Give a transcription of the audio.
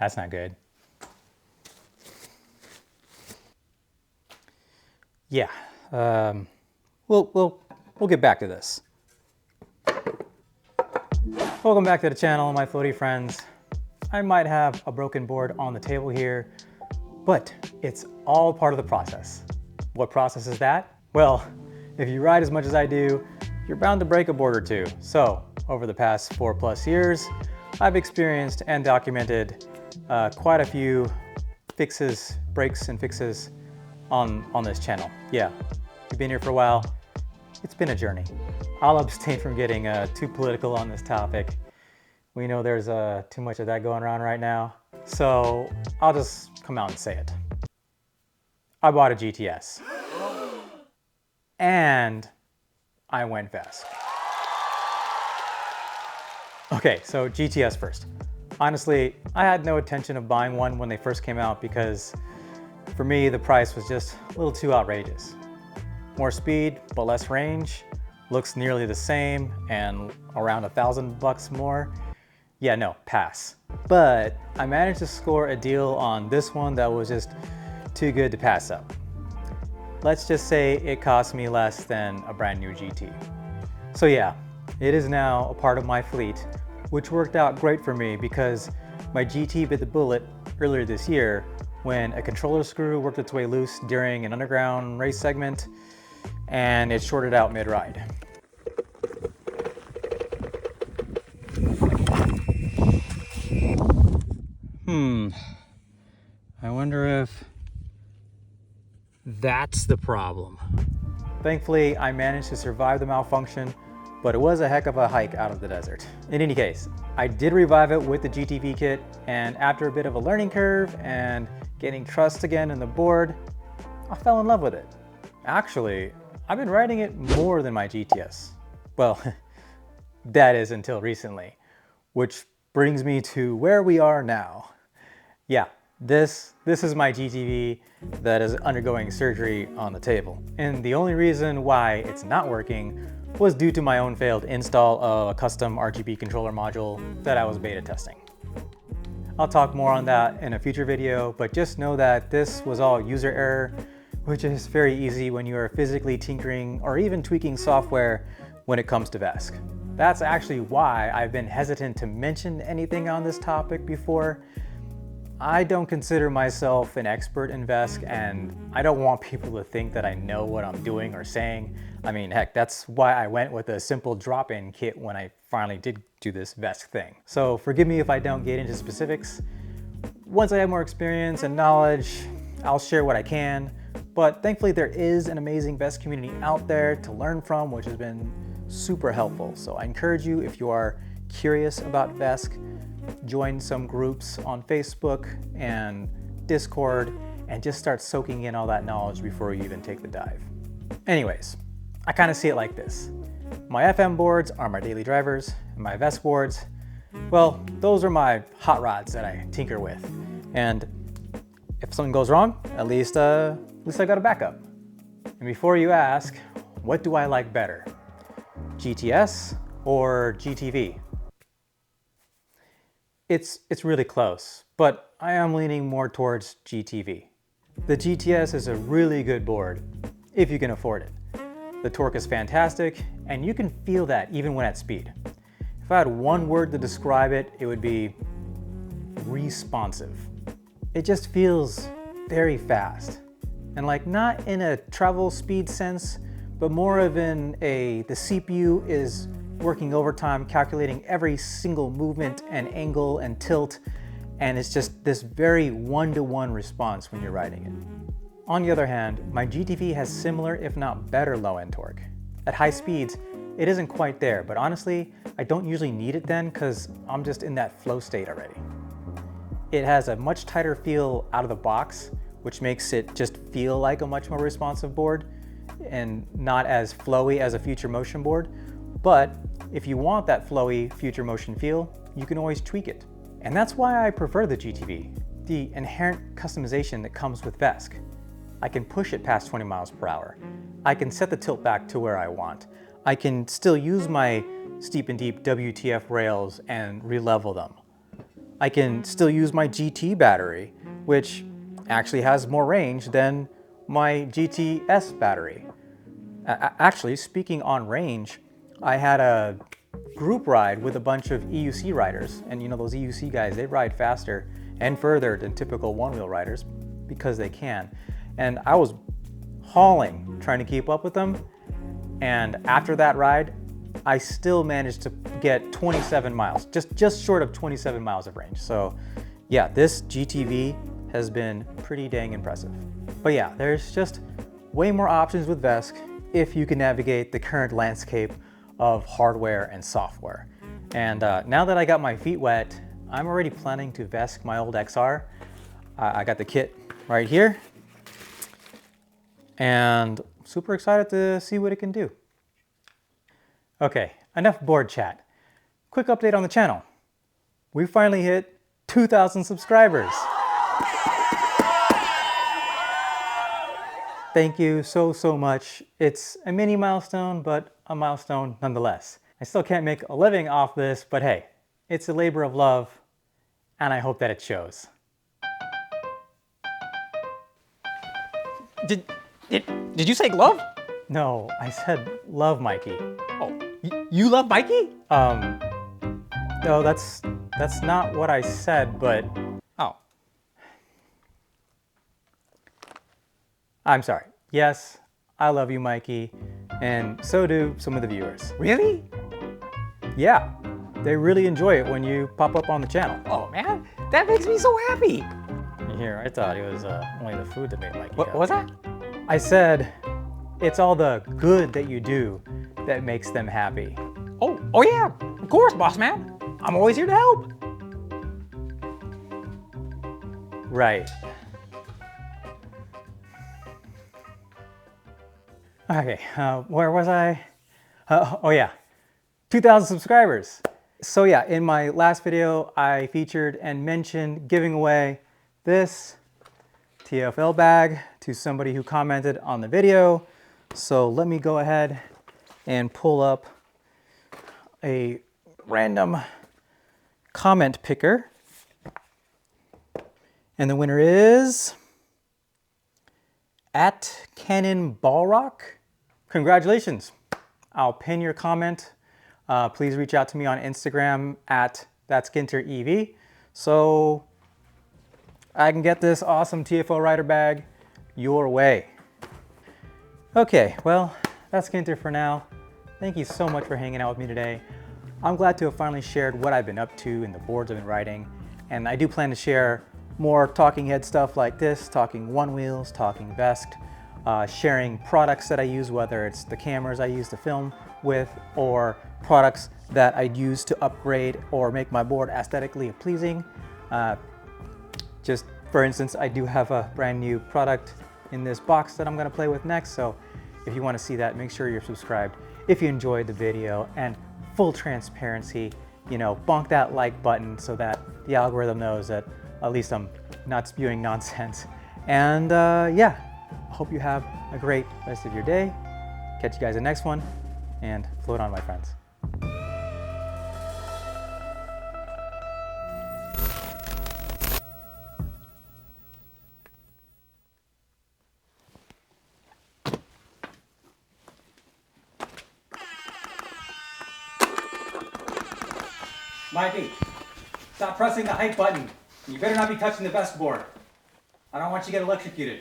That's not good. Yeah, we'll get back to this. Welcome back to the channel, my floaty friends. I might have a broken board on the table here, but it's all part of the process. What process is that? Well, if you ride as much as I do, you're bound to break a board or two. So over the past 4+ years, I've experienced and documented quite a few fixes, breaks and fixes on this channel. Yeah, you've been here for a while. It's been a journey. I'll abstain from getting too political on this topic. We know there's too much of that going around right now. So I'll just come out and say it. I bought a GTS. And I went Vesc. Okay, so GTS first. Honestly, I had no intention of buying one when they first came out because for me, the price was just a little too outrageous. More speed, but less range, looks nearly the same and around $1,000 more. Yeah, no, pass. But I managed to score a deal on this one that was just too good to pass up. Let's just say it cost me less than a brand new GT. So yeah, it is now a part of my fleet, which worked out great for me because my GT bit the bullet earlier this year when a controller screw worked its way loose during an underground race segment and it shorted out mid-ride. I wonder if that's the problem. Thankfully, I managed to survive the malfunction, but it was a heck of a hike out of the desert. In any case, I did revive it with the GTV kit, and after a bit of a learning curve and getting trust again in the board, I fell in love with it. Actually, I've been riding it more than my GTS. Well, that is until recently, which brings me to where we are now. Yeah, this is my GTV that is undergoing surgery on the table. And the only reason why it's not working was due to my own failed install of a custom RGB controller module that I was beta testing. I'll talk more on that in a future video, but just know that this was all user error, which is very easy when you are physically tinkering or even tweaking software when it comes to Vesc. That's actually why I've been hesitant to mention anything on this topic before. I don't consider myself an expert in Vesc, and I don't want people to think that I know what I'm doing or saying. I mean, heck, that's why I went with a simple drop-in kit when I finally did do this Vesc thing. So forgive me if I don't get into specifics. Once I have more experience and knowledge, I'll share what I can. But thankfully there is an amazing Vesc community out there to learn from, which has been super helpful. So I encourage you, if you are curious about Vesc, join some groups on Facebook and Discord and just start soaking in all that knowledge before you even take the dive. Anyways, I kind of see it like this. My FM boards are my daily drivers, and my Vesc boards, well, those are my hot rods that I tinker with. And if something goes wrong, at least I got a backup. And before you ask, what do I like better? GTS or GTV? It's really close, but I am leaning more towards GTV. The GTS is a really good board, if you can afford it. The torque is fantastic, and you can feel that even when at speed. If I had one word to describe it, it would be responsive. It just feels very fast. And like not in a travel speed sense, but more of in the CPU is working overtime, calculating every single movement and angle and tilt, and it's just this very one-to-one response when you're riding it. On the other hand, my GTV has similar, if not better, low-end torque. At high speeds, it isn't quite there, but honestly, I don't usually need it then because I'm just in that flow state already. It has a much tighter feel out of the box, which makes it just feel like a much more responsive board and not as flowy as a Future Motion board. But if you want that flowy Future Motion feel, you can always tweak it. And that's why I prefer the GTV, the inherent customization that comes with Vesc. I can push it past 20 miles per hour. I can set the tilt back to where I want. I can still use my steep and deep WTF rails and re-level them. I can still use my GT battery, which actually has more range than my GTS battery. Actually, speaking on range, I had a group ride with a bunch of EUC riders, and you know those EUC guys, they ride faster and further than typical one-wheel riders because they can. And I was hauling, trying to keep up with them, and after that ride, I still managed to get 27 miles, just short of 27 miles of range. So yeah, this GTV has been pretty dang impressive. But yeah, there's just way more options with Vesc if you can navigate the current landscape of hardware and software. And now that I got my feet wet, I'm already planning to Vesc my old XR. I got the kit right here, and super excited to see what it can do. Okay, enough board chat. Quick update on the channel. We finally hit 2,000 subscribers. Thank you so much. It's a mini milestone, but a milestone nonetheless. I still can't make a living off this, but hey, it's a labor of love, and I hope that it shows. Did you say glove? No, I said love Mikey. Oh, you love Mikey? No, that's not what I said, but Oh. I'm sorry. Yes, I love you, Mikey, and so do some of the viewers. Really? Yeah, they really enjoy it when you pop up on the channel. Oh man, that makes me so happy. Here, I thought it was only the food that made Mikey What happy. was that? I said, it's all the good that you do that makes them happy. Oh yeah, of course, boss man. I'm always here to help. Right. Okay, where was I? Oh yeah, 2,000 subscribers. So yeah, in my last video, I featured and mentioned giving away this TFL bag to somebody who commented on the video. So let me go ahead and pull up a random comment picker. And the winner is at Cannon Ballrock. Congratulations. I'll pin your comment. Please reach out to me on Instagram at ThatsGinterEV so I can get this awesome TFL rider bag your way. Okay, well, that's Ginter for now. Thank you so much for hanging out with me today. I'm glad to have finally shared what I've been up to in the boards I've been riding, and I do plan to share more talking head stuff like this, talking one wheels, talking Vesc, sharing products that I use, whether it's the cameras I use to film with or products that I use to upgrade or make my board aesthetically pleasing. Just for instance, I do have a brand new product in this box that I'm going to play with next, so if you want to see that, make sure you're subscribed. If you enjoyed the video, and full transparency, you know, bonk that like button so that the algorithm knows that at least I'm not spewing nonsense. And yeah, hope you have a great rest of your day. Catch you guys in the next one, and float on, my friends. Mikey, stop pressing the hype button. You better not be touching the Vesc board. I don't want you to get electrocuted.